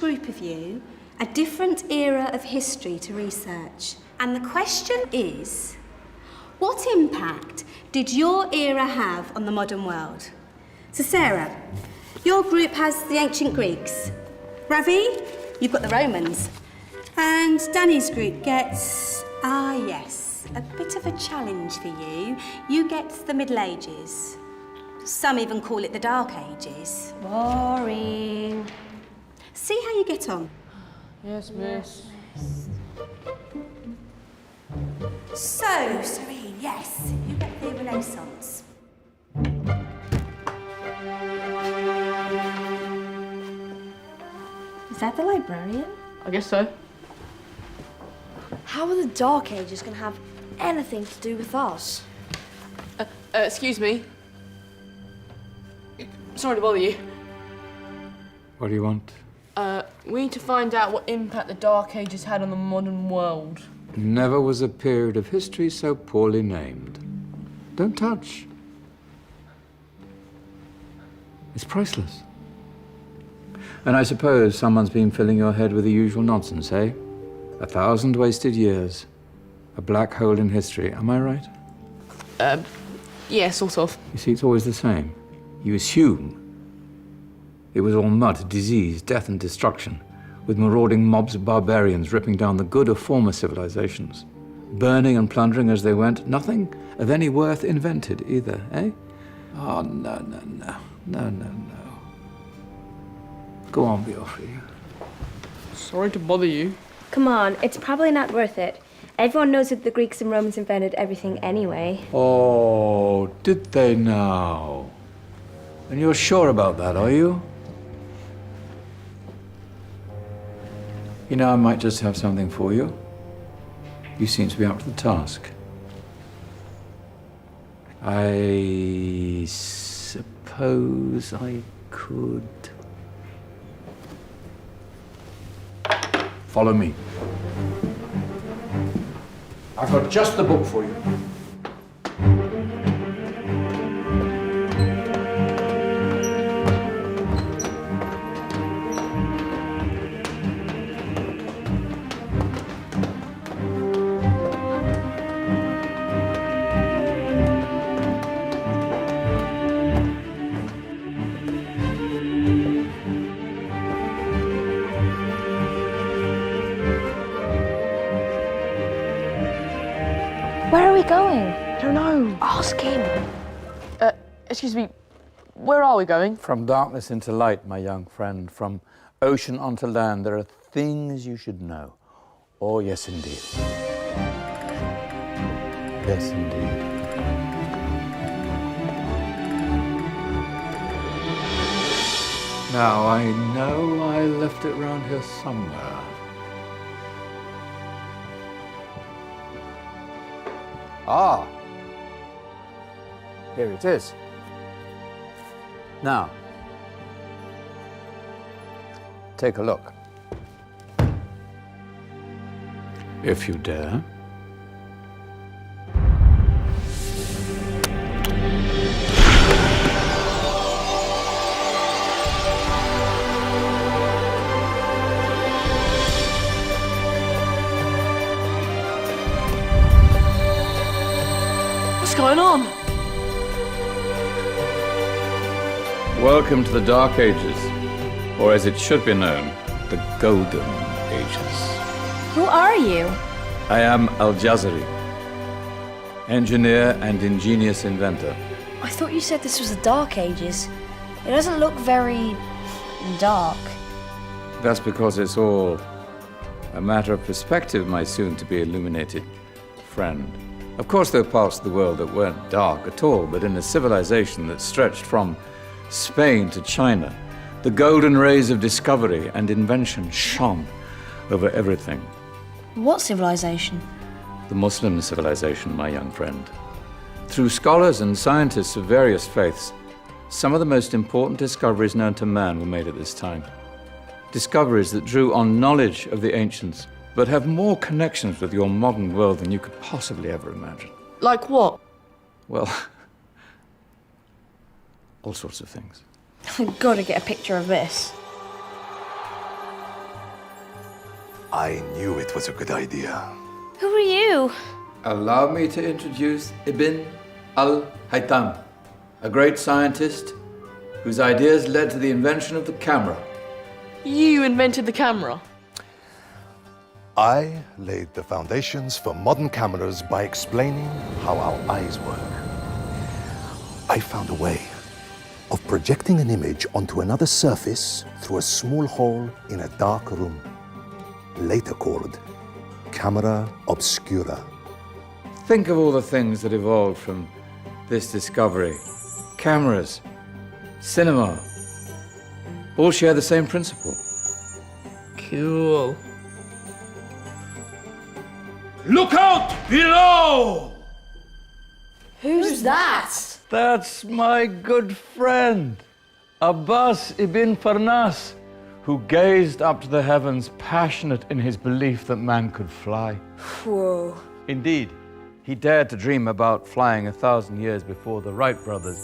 group of you a different era of history to research. And the question is, what impact did your era have on the modern world? So Sarah, your group has the ancient Greeks. Ravi, you've got the Romans. And Danny's group gets, yes, a bit of a challenge for you. You get the Middle Ages. Some even call it the Dark Ages. Boring. See how you get on. Yes, miss. So, Serene, yes, you get the Renaissance. Is that the librarian? I guess so. How are the Dark Ages going to have anything to do with us? Excuse me. Sorry to bother you. What do you want? We need to find out what impact the Dark Ages had on the modern world. Never was a period of history so poorly named. Don't touch. It's priceless. And I suppose someone's been filling your head with the usual nonsense, eh? 1,000 wasted years. A black hole in history, am I right? Yeah, sort of. You see, it's always the same. You assume it was all mud, disease, death and destruction, with marauding mobs of barbarians ripping down the good of former civilizations, burning and plundering as they went, nothing of any worth invented either, eh? Oh, no. Go on, Beofrey. Sorry to bother you. Come on, it's probably not worth it. Everyone knows that the Greeks and Romans invented everything anyway. Oh, did they now? And you're sure about that, are you? You know, I might just have something for you. You seem to be up to the task. I suppose I could... Follow me. I've got just the book for you. Where are we going? I don't know. Ask him. Excuse me. Where are we going? From darkness into light, my young friend. From ocean onto land, there are things you should know. Oh, yes, indeed. Yes, indeed. Now, I know I left it round here somewhere. Ah, here it is. Now, take a look. If you dare. What's going on? Welcome to the Dark Ages, or as it should be known, the Golden Ages. Who are you? I am Al-Jazari, engineer and ingenious inventor. I thought you said this was the Dark Ages. It doesn't look very dark. That's because it's all a matter of perspective, my soon-to-be illuminated friend. Of course, there are parts of the world that weren't dark at all, but in a civilization that stretched from Spain to China, the golden rays of discovery and invention shone over everything. What civilization? The Muslim civilization, my young friend. Through scholars and scientists of various faiths, some of the most important discoveries known to man were made at this time. Discoveries that drew on knowledge of the ancients, but have more connections with your modern world than you could possibly ever imagine. Like what? Well, all sorts of things. I've got to get a picture of this. I knew it was a good idea. Who are you? Allow me to introduce Ibn al-Haytham, a great scientist whose ideas led to the invention of the camera. You invented the camera. I laid the foundations for modern cameras by explaining how our eyes work. I found a way of projecting an image onto another surface through a small hole in a dark room, later called camera obscura. Think of all the things that evolved from this discovery. Cameras, cinema, all share the same principle. Cool. Look out below! Who's that? That's my good friend, Abbas ibn Farnas, who gazed up to the heavens, passionate in his belief that man could fly. Whoa. Indeed, he dared to dream about flying 1,000 years before the Wright brothers.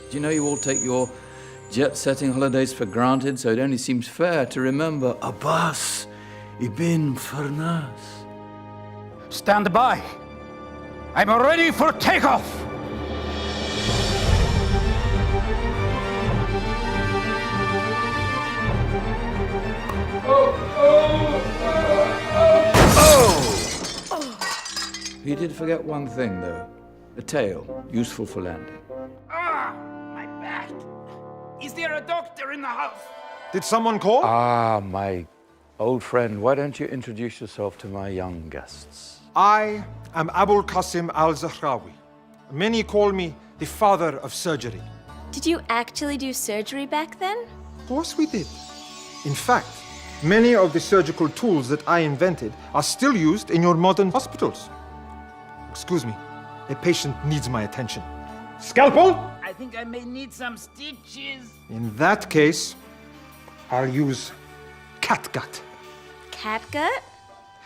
Do you know you all take your jet-setting holidays for granted, so it only seems fair to remember Abbas ibn Farnas? Stand by. I'm ready for takeoff. He did forget one thing, though. A tail, useful for landing. Ah, my back. Is there a doctor in the house? Did someone call? Ah, my old friend, why don't you introduce yourself to my young guests? I am Abul Qasim al-Zahrawi. Many call me the father of surgery. Did you actually do surgery back then? Of course we did. In fact, many of the surgical tools that I invented are still used in your modern hospitals. Excuse me, a patient needs my attention. Scalpel? I think I may need some stitches. In that case, I'll use catgut Catgut?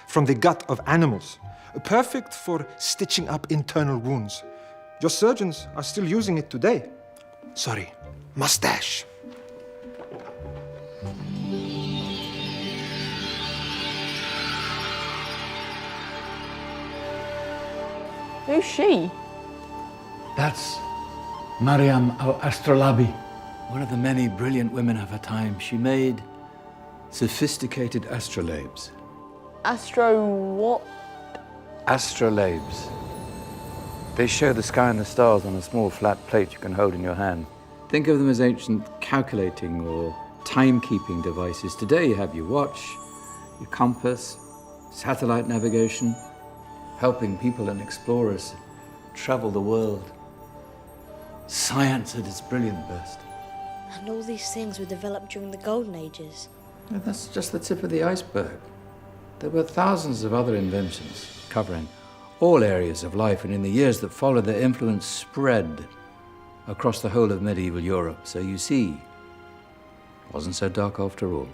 from the gut of animals. Perfect for stitching up internal wounds. Your surgeons are still using it today. Sorry, mustache. Who's she? That's Maryam al-Astrolabi, one of the many brilliant women of her time. She made sophisticated astrolabes. Astro what? Astrolabes. They show the sky and the stars on a small flat plate you can hold in your hand. Think of them as ancient calculating or timekeeping devices. Today you have your watch, your compass, satellite navigation, helping people and explorers travel the world. Science at its brilliant best. And all these things were developed during the Golden Ages. And that's just the tip of the iceberg. There were thousands of other inventions covering all areas of life, and in the years that followed, their influence spread across the whole of medieval Europe. So you see, it wasn't so dark after all.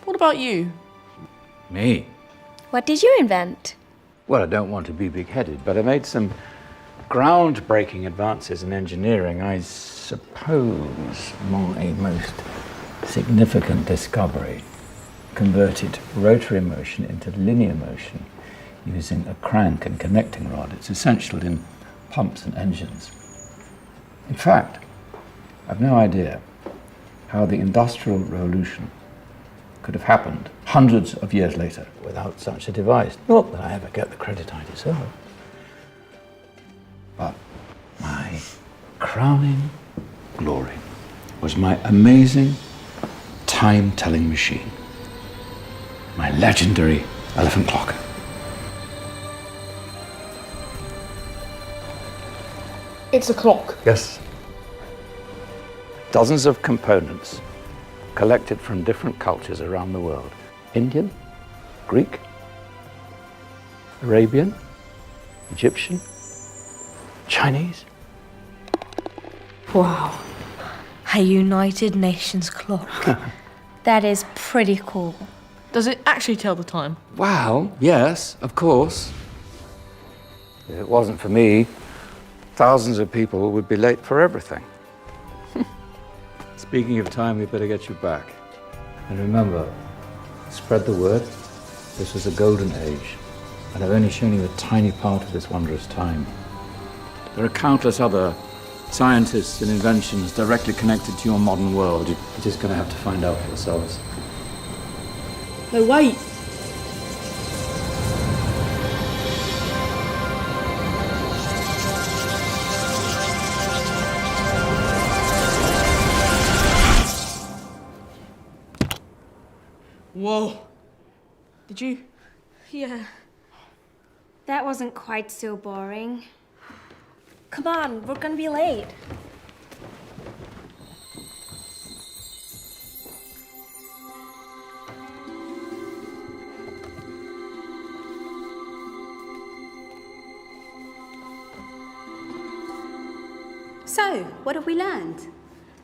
What about you? Me? What did you invent? Well, I don't want to be big-headed, but I made some groundbreaking advances in engineering. I suppose my most significant discovery converted rotary motion into linear motion using a crank and connecting rod. It's essential in pumps and engines. In fact, I've no idea how the Industrial Revolution could have happened hundreds of years later without such a device. Not that I ever get the credit I deserve. But my crowning glory was my amazing time-telling machine, my legendary elephant clock. It's a clock. Yes. Dozens of components collected from different cultures around the world. Indian, Greek, Arabian, Egyptian, Chinese. Wow. A United Nations clock. That is pretty cool. Does it actually tell the time? Wow, yes, of course. If it wasn't for me, thousands of people would be late for everything. Speaking of time, we better get you back. And remember, Spread the word. This was a golden age, and I've only shown you a tiny part of this wondrous time. There are countless other scientists and inventions directly connected to your modern world. You're just going to have to find out for yourselves. No, wait. Whoa. Did you? Yeah. That wasn't quite so boring. Come on, we're gonna be late. So, what have we learned?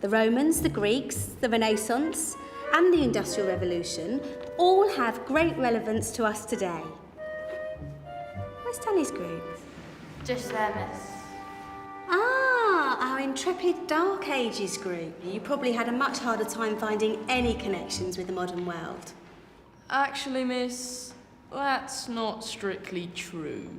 The Romans, the Greeks, the Renaissance, and the Industrial Revolution all have great relevance to us today. Where's Danny's group? Just there, miss. Ah, our intrepid Dark Ages group. You probably had a much harder time finding any connections with the modern world. Actually, miss, that's not strictly true.